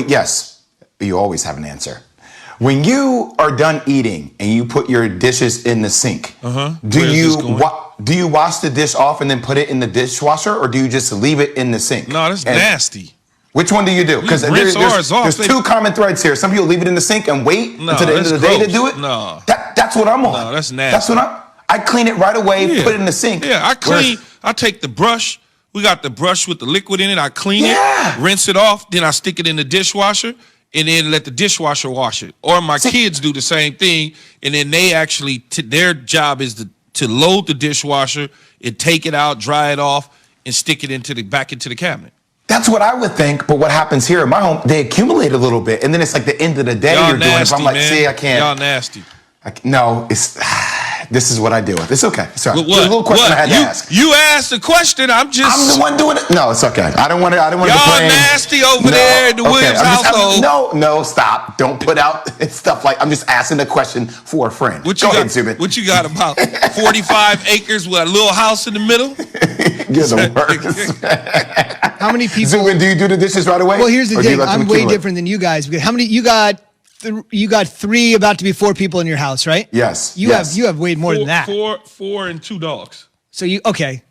yes, you always have an answer. When you are done eating and you put your dishes in the sink, do you wash the dish off and then put it in the dishwasher, or do you just leave it in the sink? No, that's nasty. Which one do you do? Because there's two common threads here. Some people leave it in the sink and wait until the end of the day to do it. No, that's what I'm on. No, that's nasty. That's what I clean it right away, put it in the sink. Yeah, I clean. I take the brush. We got the brush with the liquid in it. I clean it, rinse it off, then I stick it in the dishwasher, and then let the dishwasher wash it. Or my kids do the same thing, and then they actually, their job is to load the dishwasher and take it out, dry it off, and stick it back into the cabinet. That's what I would think, but what happens here in my home, they accumulate a little bit, and then it's like the end of the day Y'all you're nasty, doing it. I'm like, man. see, I can't. Y'all nasty. No, this is what I deal with. It's okay. Sorry. What? There's a little question I had to ask. You asked the question. I'm the one doing it. No, it's okay. I don't want to. Y'all nasty over there in the Williams household. No, stop. Don't put out stuff like I'm just asking a question for a friend. Go ahead, Zubin. What you got about 45 acres with a little house in the middle? You're the worst. How many people? Zubin, do you do the dishes right away? Well, here's the thing. I'm way different than you guys. How many you got? You got 3, about to be 4 people in your house, right? Yes. You have way more than that. 4 and 2 dogs. So okay.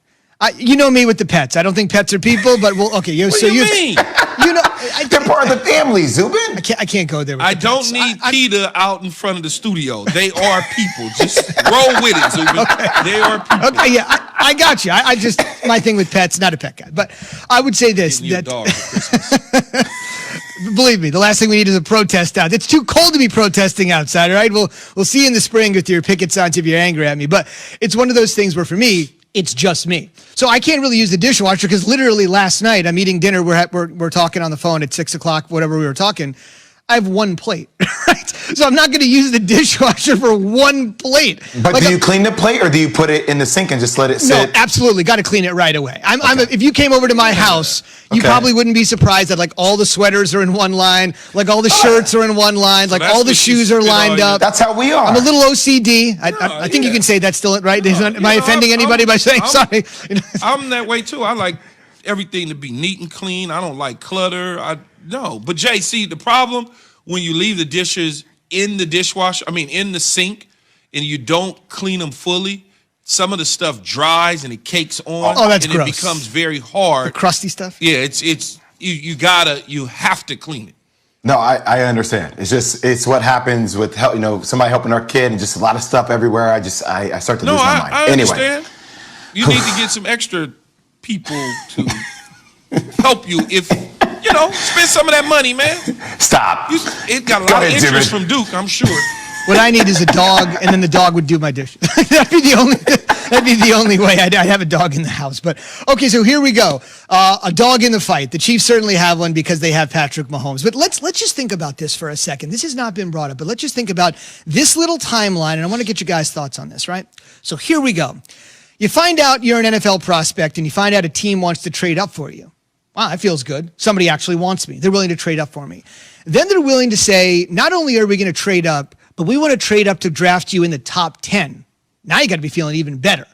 You know me with the pets. I don't think pets are people, but okay. What do you mean? They're part of the family, Zubin. I can't go there with I don't need PETA out in front of the studio. They are people. Just roll with it, Zubin. Okay. They are people. Okay, yeah, I got you. I just, my thing with pets, not a pet guy. But I would say this. A dog for Christmas. Believe me, the last thing we need is a protest out. It's too cold to be protesting outside, all right? We'll see you in the spring with your picket signs if you're angry at me. But it's one of those things where for me, it's just me. So I can't really use the dishwasher because literally last night I'm eating dinner. We're talking on the phone at 6 o'clock, whatever we were talking. I have 1 plate, right? So I'm not going to use the dishwasher for 1 plate. But do you clean the plate or do you put it in the sink and just let it sit? No, absolutely. Got to clean it right away. If you came over to my house, you probably wouldn't be surprised that like all the sweaters are in one line, like all the shirts are in one line, like all the shoes are lined up. That's how we are. I'm a little OCD. I think you can say that's still right. Am I offending anybody by saying sorry? I'm that way too. I like everything to be neat and clean. I don't like clutter. No, but Jay, see, the problem when you leave the dishes in the dishwasher, in the sink, and you don't clean them fully, some of the stuff dries and it cakes on. Oh, that's and gross. It becomes very hard. The crusty stuff? Yeah, you have to clean it. No, I understand. It's what happens with somebody helping our kid and just a lot of stuff everywhere. I start to lose my mind. I understand. Anyway. You need to get some extra people to help you spend some of that money, man. Stop. It got a lot of interest from Duke, I'm sure. What I need is a dog, and then the dog would do my dishes. That'd be the only way. I'd have a dog in the house. But okay, so here we go. A dog in the fight. The Chiefs certainly have one because they have Patrick Mahomes. But let's just think about this for a second. This has not been brought up, but let's just think about this little timeline, and I want to get you guys' thoughts on this, right? So here we go. You find out you're an NFL prospect, and you find out a team wants to trade up for you. Wow, that feels good. Somebody actually wants me. They're willing to trade up for me. Then they're willing to say, not only are we going to trade up, but we want to trade up to draft you in the top 10. Now you got to be feeling even better.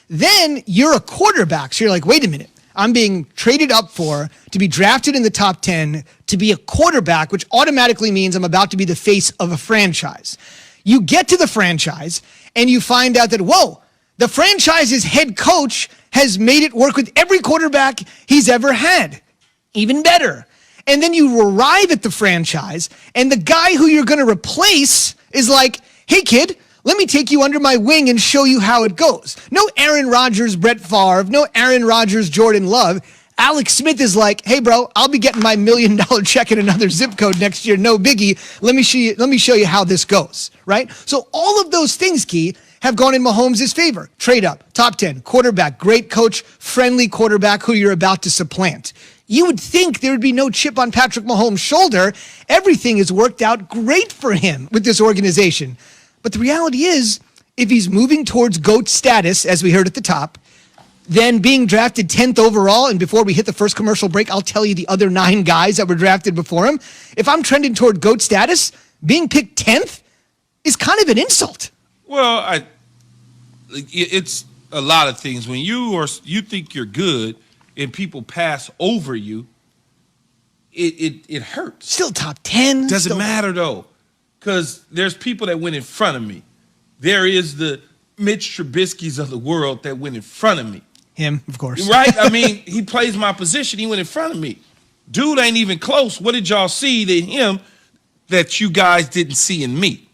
Then you're a quarterback. So you're like, wait a minute. I'm being traded up to be drafted in the top 10 to be a quarterback, which automatically means I'm about to be the face of a franchise. You get to the franchise and you find out that, whoa, the franchise's head coach has made it work with every quarterback he's ever had. Even better. And then you arrive at the franchise, and the guy who you're going to replace is like, hey, kid, let me take you under my wing and show you how it goes. No Aaron Rodgers, Brett Favre, no Aaron Rodgers, Jordan Love. Alex Smith is like, hey, bro, I'll be getting my $1 million check in another zip code next year. No biggie. Let me show you how this goes, right? So all of those things, Key, have gone in Mahomes' favor. Trade up, top 10, quarterback, great coach, friendly quarterback who you're about to supplant. You would think there would be no chip on Patrick Mahomes' shoulder. Everything has worked out great for him with this organization. But the reality is, if he's moving towards GOAT status, as we heard at the top, then being drafted 10th overall, and before we hit the first commercial break, I'll tell you the other 9 guys that were drafted before him. If I'm trending toward GOAT status, being picked 10th is kind of an insult. Well, it's a lot of things. When you think you're good and people pass over you, it hurts. Still top 10. Doesn't matter though, because there's people that went in front of me. There is the Mitch Trubisky's of the world that went in front of me. Him, of course. Right? I mean, he plays my position. He went in front of me. Dude ain't even close. What did y'all see to him that you guys didn't see in me?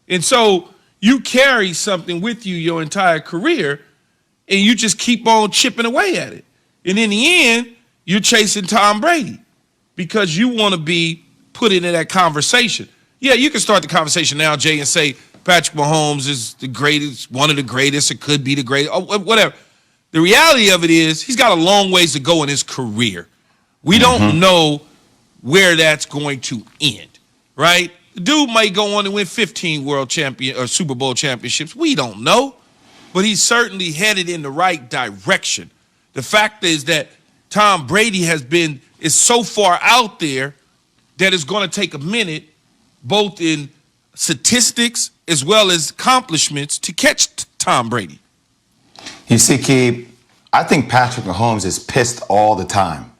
And so you carry something with you your entire career, and you just keep on chipping away at it. And in the end, you're chasing Tom Brady because you want to be put into that conversation. Yeah, you can start the conversation now, Jay, and say Patrick Mahomes is the greatest, one of the greatest, it could be the greatest, or whatever. The reality of it is he's got a long ways to go in his career. We don't know where that's going to end, right? The dude might go on to win 15 world champion or Super Bowl championships. We don't know, but he's certainly headed in the right direction. The fact is that Tom Brady is so far out there that it's going to take a minute, both in statistics as well as accomplishments, to catch Tom Brady. You see, Key, I think Patrick Mahomes is pissed all the time.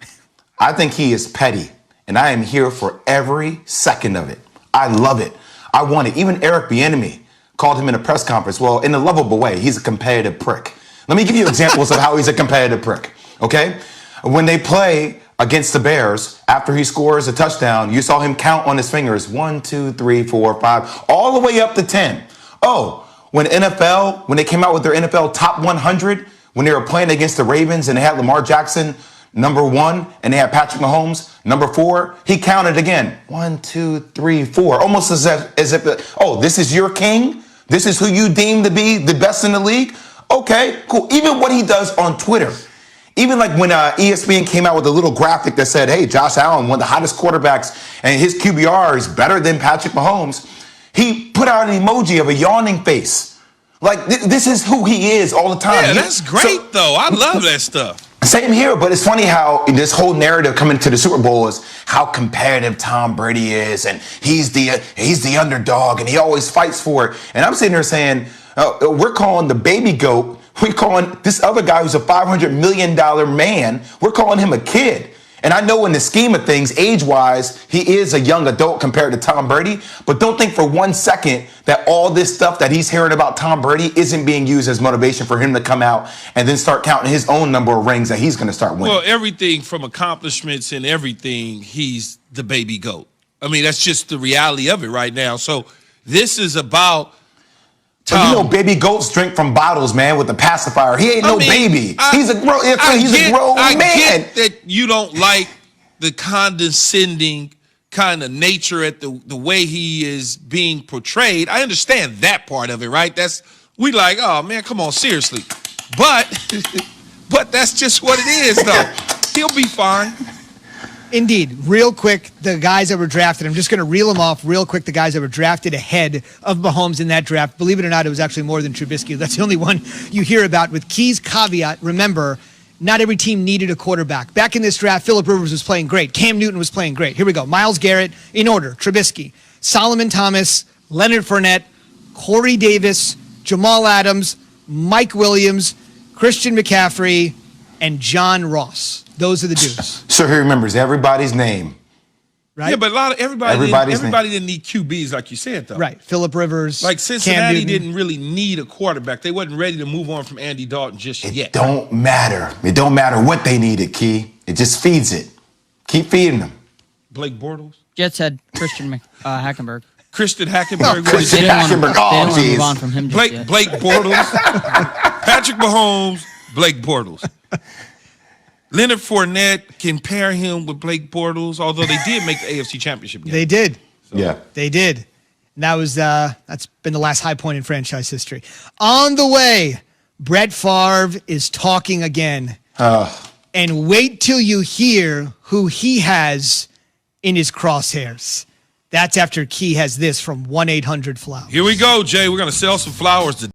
I think he is petty, and I am here for every second of it. I love it. I want it. Even Eric Bieniemy called him in a press conference. Well, in a lovable way, he's a competitive prick. Let me give you examples of how he's a competitive prick, okay? When they play against the Bears, after he scores a touchdown, you saw him count on his fingers, 1, 2, 3, 4, 5, all the way up to 10. Oh, when they came out with their NFL top 100, when they were playing against the Ravens and they had Lamar Jackson number 1 and they had Patrick Mahomes number 4, he counted again, 1, 2, 3, 4, almost as if this is your king? This is who you deem to be the best in the league? Okay, cool. Even what he does on Twitter. Even like when ESPN came out with a little graphic that said, hey, Josh Allen, one of the hottest quarterbacks, and his QBR is better than Patrick Mahomes, he put out an emoji of a yawning face. Like, this is who he is all the time. Yeah, that's great, though. I love that stuff. Same here, but it's funny how this whole narrative coming to the Super Bowl is how competitive Tom Brady is, and he's the underdog, and he always fights for it. And I'm sitting here saying, we're calling the baby goat, we're calling this other guy who's a $500 million man, we're calling him a kid. And I know in the scheme of things, age-wise, he is a young adult compared to Tom Brady. But don't think for 1 second that all this stuff that he's hearing about Tom Brady isn't being used as motivation for him to come out and then start counting his own number of rings that he's going to start winning. Well, everything from accomplishments and everything, he's the baby goat. I mean, that's just the reality of it right now. So this is about Tom. But baby goats drink from bottles, man, with a pacifier. He ain't baby. He's a grown man. I get that you don't like the condescending kind of nature at the way he is being portrayed. I understand that part of it, right? We like, oh man, come on, seriously. But that's just what it is, though. He'll be fine. Indeed. Real quick, the guys that were drafted, I'm just going to reel them off real quick, the guys that were drafted ahead of Mahomes in that draft. Believe it or not, it was actually more than Trubisky. That's the only one you hear about. With Key's caveat, remember, not every team needed a quarterback. Back in this draft, Phillip Rivers was playing great. Cam Newton was playing great. Here we go. Myles Garrett, in order, Trubisky, Solomon Thomas, Leonard Fournette, Corey Davis, Jamal Adams, Mike Williams, Christian McCaffrey, and John Ross. Those are the dudes. So he remembers everybody's name. Right? Yeah, but everybody didn't need QBs like you said, though. Right. Phillip Rivers. Like Cincinnati didn't really need a quarterback. They wasn't ready to move on from Andy Dalton just yet. It don't matter. It don't matter what they needed, Key. It just feeds it. Keep feeding them. Blake Bortles? Jets had Christian Hackenberg. Christian Hackenberg. Christian Hackenberg. They didn't want to move on from him just yet. Blake Bortles. Patrick Mahomes. Blake Bortles. Leonard Fournette can pair him with Blake Bortles, although they did make the AFC Championship game. They did. So. Yeah. They did. And that's been the last high point in franchise history. On the way, Brett Favre is talking again. And wait till you hear who he has in his crosshairs. That's after Key has this from 1-800-FLOWERS. Here we go, Jay. We're going to sell some flowers today.